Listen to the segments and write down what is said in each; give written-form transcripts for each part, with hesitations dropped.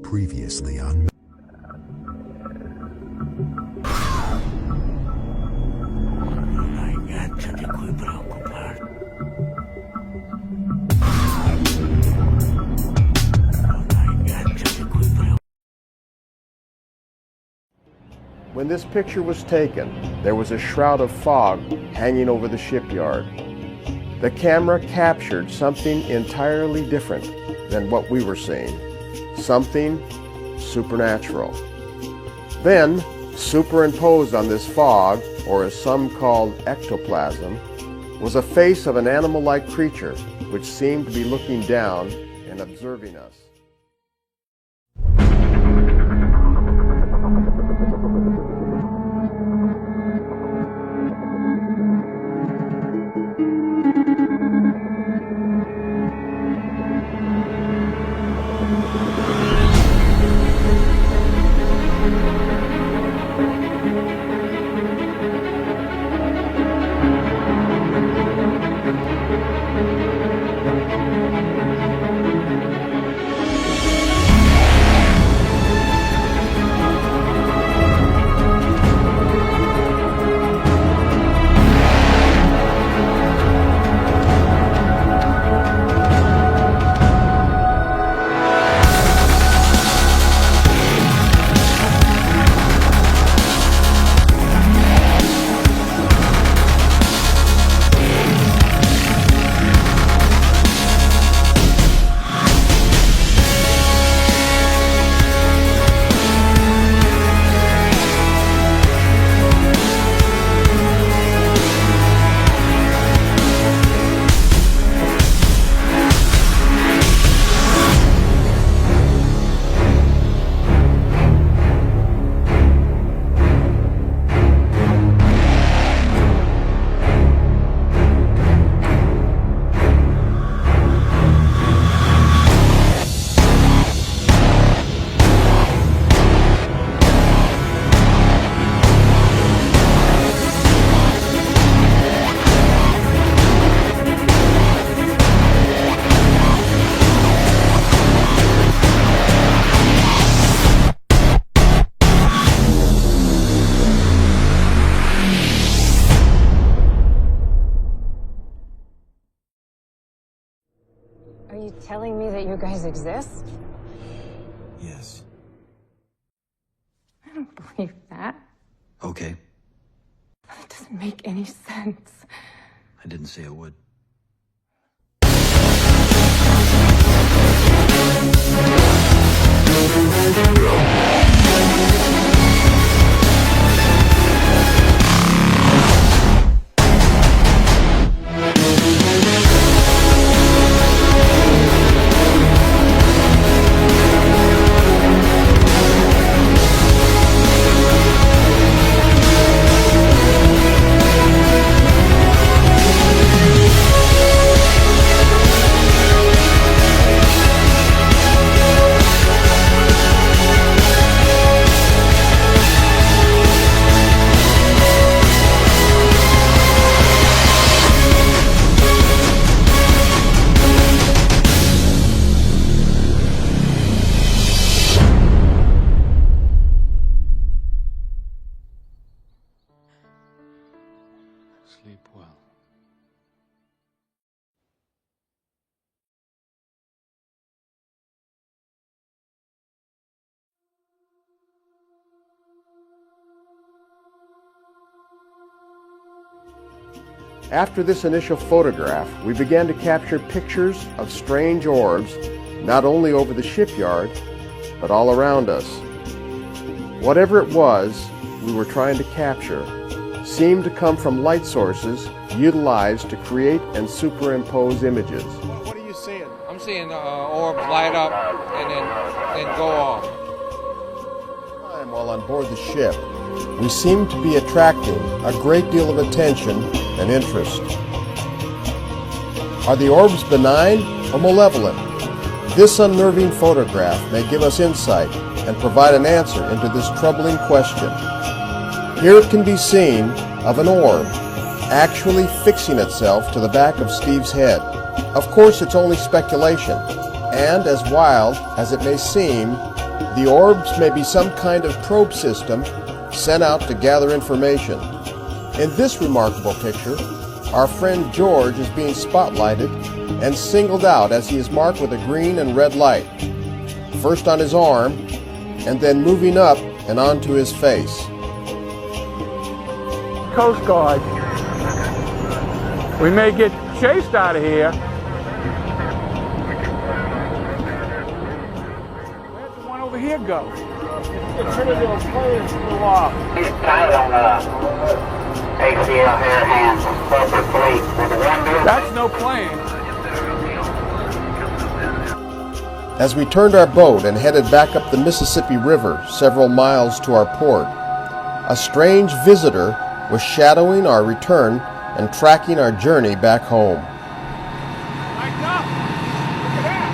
Previously on... When this picture was taken, there was a shroud of fog hanging over the shipyard. The camera captured something entirely different than what we were seeing. Something supernatural. Then, superimposed on this fog, or as some called ectoplasm, was a face of an animal-like creature which seemed to be looking down and observing us. Are you telling me that you guys exist? Yes. I don't believe that. Okay. That doesn't make any sense. I didn't say it would. Sleep well. After this initial photograph, we began to capture pictures of strange orbs, not only over the shipyard, but all around us. Whatever it was we were trying to capture seemed to come from light sources utilized to create and superimpose images. What are you seeing? I'm seeing orbs light up and then go off. While on board the ship, we seemed to be attracting a great deal of attention and interest. Are the orbs benign or malevolent? This unnerving photograph may give us insight and provide an answer into this troubling question. Here it can be seen of an orb actually fixing itself to the back of Steve's head. Of course, it's only speculation, and as wild as it may seem, The orbs may be some kind of probe system sent out to gather information. In this remarkable picture, our friend George is being spotlighted and singled out as he is marked with a green and red light, first on his arm and then moving up and onto his face. Coast Guard. We may get chased out of here. Where'd the one over here go? It's headed to a plane flew off. He's tied on ACL air hands, corporate fleet. That's no plane. As we turned our boat and headed back up the Mississippi River several miles to our port, a strange visitor was shadowing our return and tracking our journey back home. Mic'd up. Look at that.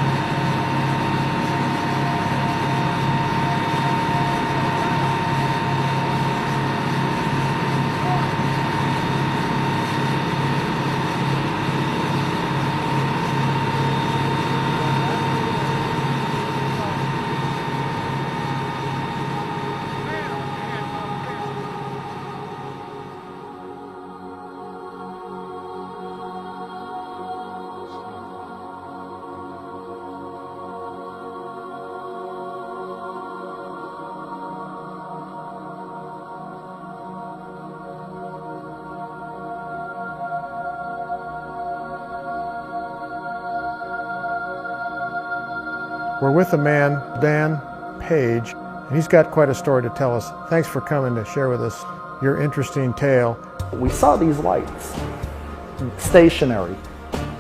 We're with a man, Dan Page, and he's got quite a story to tell us. Thanks for coming to share with us your interesting tale. We saw these lights stationary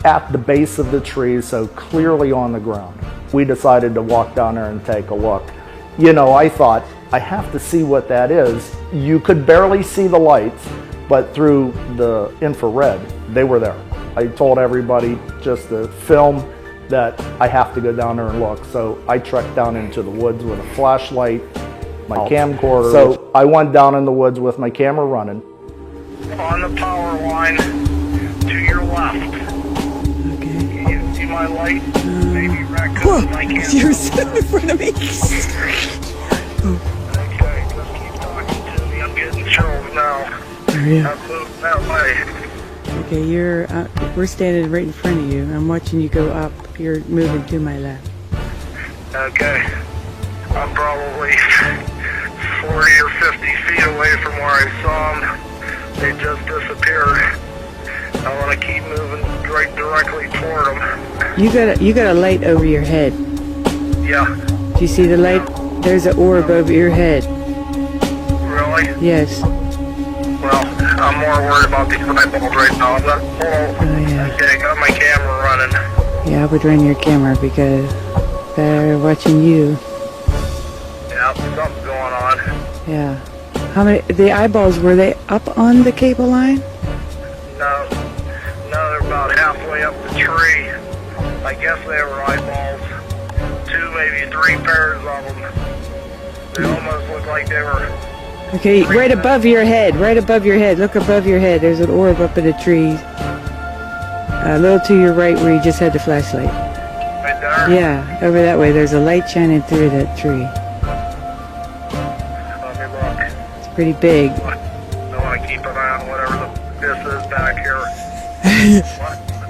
at the base of the tree, so clearly on the ground. We decided to walk down there and take a look. You know, I thought, I have to see what that is. You could barely see the lights, but through the infrared, they were there. I told everybody just to film that I have to go down there and look. So I trekked down into the woods with a flashlight, my camcorder. So I went down in the woods with my camera running. On the power line to your left. Okay. Can you see my light? Maybe Whoa, you're sitting in front of me. Okay, just keep talking to me. I'm getting chills now. Are you? I'm moving that way. Okay, we're standing right in front of you. I'm watching you go up. You're moving to my left. Okay. I'm probably 40 or 50 feet away from where I saw them. They just disappeared. I want to keep moving right directly toward them. You got a light over your head. Yeah. Do you see the light? There's an orb over your head. Really? Yes. Well, I'm more worried about these eyeballs right now. I'm not, yeah. Okay, got my camera running. Yeah, I would run your camera because they're watching you. Yeah, something's going on. Yeah. How many? The eyeballs, were they up on the cable line? No, they're about halfway up the tree. I guess they were eyeballs. 2, maybe 3 pairs of them. They almost look like they were... Okay, right above your head. Right above your head. Look above your head. There's an orb up in the tree. A little to your right where you just had the flashlight. Right there? Yeah, over that way. There's a light shining through that tree. Let me look. It's pretty big. I want to keep an eye on whatever this is back here.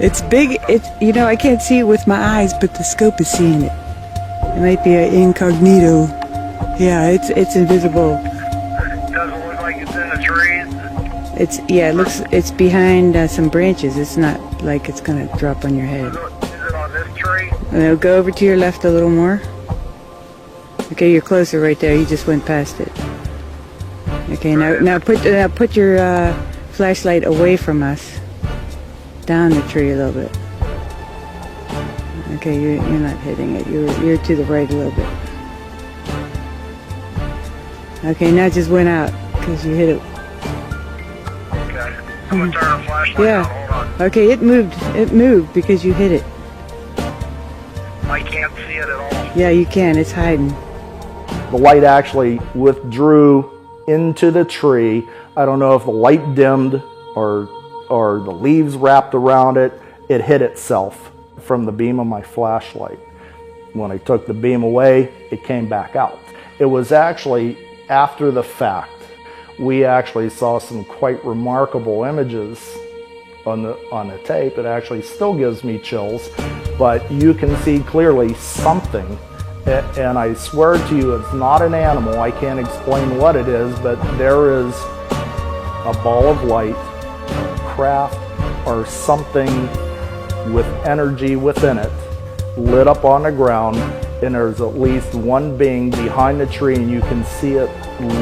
It's big. It's, you know, I can't see it with my eyes, but the scope is seeing it. It might be an incognito. Yeah, it's invisible. Doesn't look like it's in the trees. It's behind some branches. It's not like it's gonna drop on your head. Is it on this tree? Now go over to your left a little more. Okay, you're closer right there. You just went past it. Okay, now put your flashlight away from us. Down the tree a little bit. Okay, you're not hitting it. You're to the right a little bit. Okay, now it just went out because you hit it. Okay. I'm gonna turn the flashlight Yeah. on. Hold on. Okay, it moved. It moved because you hit it. I can't see it at all. Yeah, you can. It's hiding. The light actually withdrew into the tree. I don't know if the light dimmed or the leaves wrapped around it. It hit itself from the beam of my flashlight. When I took the beam away, it came back out. It was actually after the fact. We actually saw some quite remarkable images on the tape. It actually still gives me chills, but you can see clearly something, and I swear to you, it's not an animal. I can't explain what it is, but there is a ball of light, craft, or something with energy within it, lit up on the ground, and there's at least one being behind the tree, and you can see it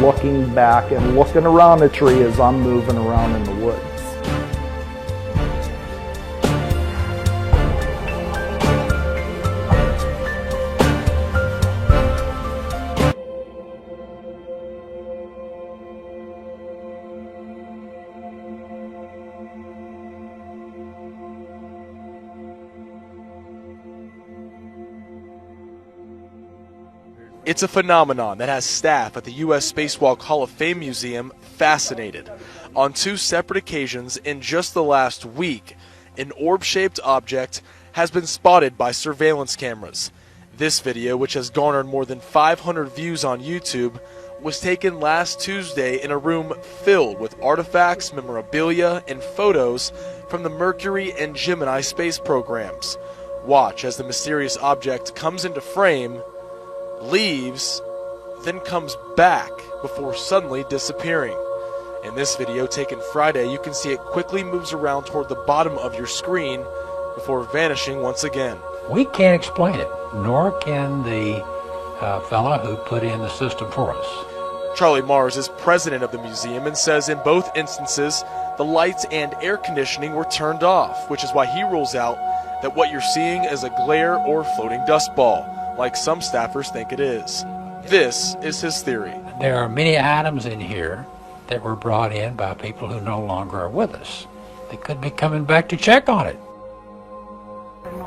looking back and looking around the tree as I'm moving around in the woods. It's a phenomenon that has staff at the U.S. Spacewalk Hall of Fame Museum fascinated. On 2 separate occasions in just the last week, an orb-shaped object has been spotted by surveillance cameras. This video, which has garnered more than 500 views on YouTube, was taken last Tuesday in a room filled with artifacts, memorabilia, and photos from the Mercury and Gemini space programs. Watch as the mysterious object comes into frame, leaves, then comes back before suddenly disappearing. In this video taken Friday, you can see it quickly moves around toward the bottom of your screen before vanishing once again. We can't explain it, nor can the fellow who put in the system for us. Charlie Mars is president of the museum and says in both instances the lights and air conditioning were turned off, which is why he rules out that what you're seeing is a glare or floating dust ball, like some staffers think it is. This is his theory. There are many items in here that were brought in by people who no longer are with us. They could be coming back to check on it.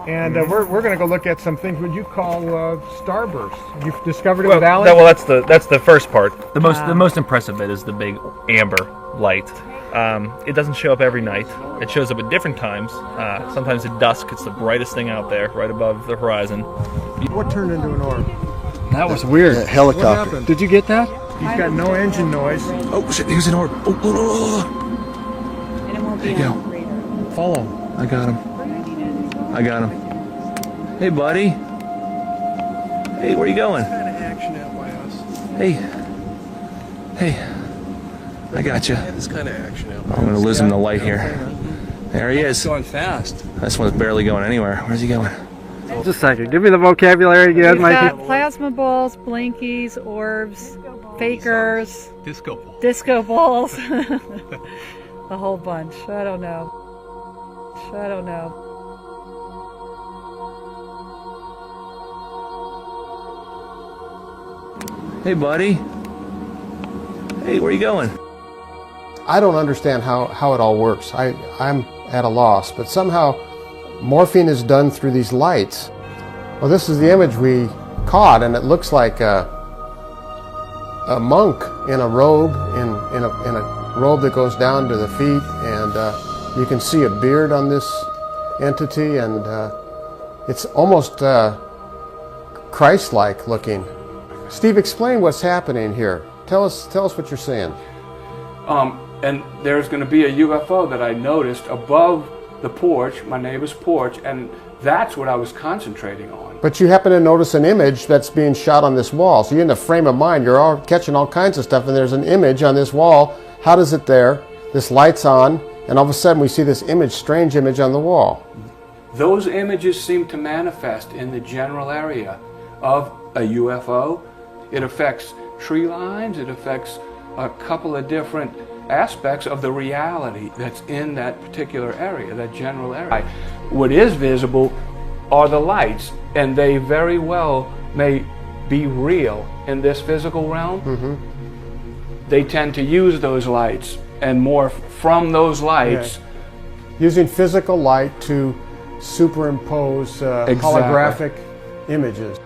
And we're going to go look at some things what you call starbursts. You've discovered it with Alex? Well, that's the first part. The most impressive bit is the big amber light. It doesn't show up every night. It shows up at different times. Sometimes at dusk, it's the brightest thing out there, right above the horizon. What turned into an orb? That was weird. A helicopter. What happened? Did you get that? He's got no engine noise. Oh shit, here's an orb. Oh. And it won't There be you on go. the radar. Follow. I got him. I got him. Hey, buddy. Hey, where you going? Kind of action out by us. Hey. I got you. This kind of action out by I'm gonna lose him in the light here. There he is. Going fast. This one's barely going anywhere. Where's he going? Just a second. Give me the vocabulary again, We've got Mikey. plasma balls, blinkies, orbs, fakers, Disco ball. disco balls, a whole bunch. I don't know. Hey, buddy. Hey, where you going? I don't understand how it all works. I'm at a loss, but somehow morphine is done through these lights. Well, this is the image we caught, and it looks like a monk in a robe, in a robe that goes down to the feet, and you can see a beard on this entity, and it's almost Christ-like looking. Steve, explain what's happening here. Tell us what you're seeing. And there's going to be a UFO that I noticed above the porch, my neighbor's porch, and that's what I was concentrating on. But you happen to notice an image that's being shot on this wall. So you're in the frame of mind, you're all catching all kinds of stuff, and there's an image on this wall. How does it there? This light's on, and all of a sudden we see this image, strange image on the wall. Those images seem to manifest in the general area of a UFO. It affects tree lines, it affects a couple of different aspects of the reality that's in that particular area, that general area. What is visible are the lights, and they very well may be real in this physical realm. Mm-hmm. They tend to use those lights and morph from those lights. Yeah. Using physical light to superimpose holographic images.